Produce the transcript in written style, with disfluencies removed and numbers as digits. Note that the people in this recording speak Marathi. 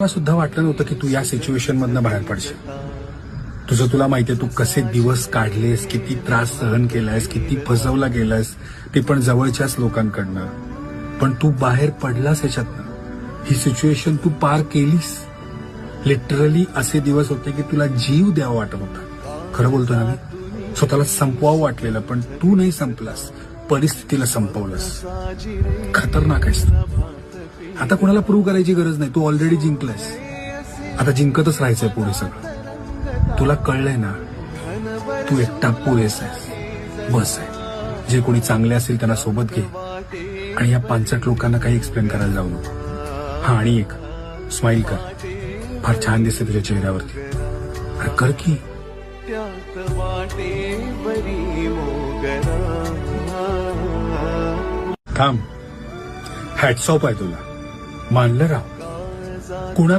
मला सुद्धा वाटलं नव्हतं की तू या सिच्युएशन मधनं बाहेर पडशील. तुला माहितीये तू कसे दिवस काढलेस, किती त्रास सहन केलायस, किती फसवला गेलास, ते पण जवळच्याच लोकांकडनं. पण तू बाहेर पडलास याच्यातनं. ही सिच्युएशन तू पार केलीस. लिटरली असे दिवस होते की तुला जीव द्यावा वाटत होता. खरं बोलतोय ना मी. स्वतःला संपवावं वाटलेलं, पण तू नाही संपलास, परिस्थितीला संपवलंस. खतरनाक आहेस. आता कोणाला प्रूव्ह करायची गरज नाही. तू ऑलरेडी जिंकलायस. आता जिंकतच राहायचंय पुढे सगळं. तुला कळलंय ना, तू एकटा पुरेसा आहेस. बस आहे. जे कोणी चांगले असेल त्यांना सोबत घे आणि या पांचट लोकांना काही एक्सप्लेन करायला जाऊ नको. हा, आणि एक स्माइल कर. फार छान दिसते तुझ्या चेहऱ्यावरती. अरे कर की. थांब. हॅट्स ऑफ आहे तुला. मानलं राव. कुणा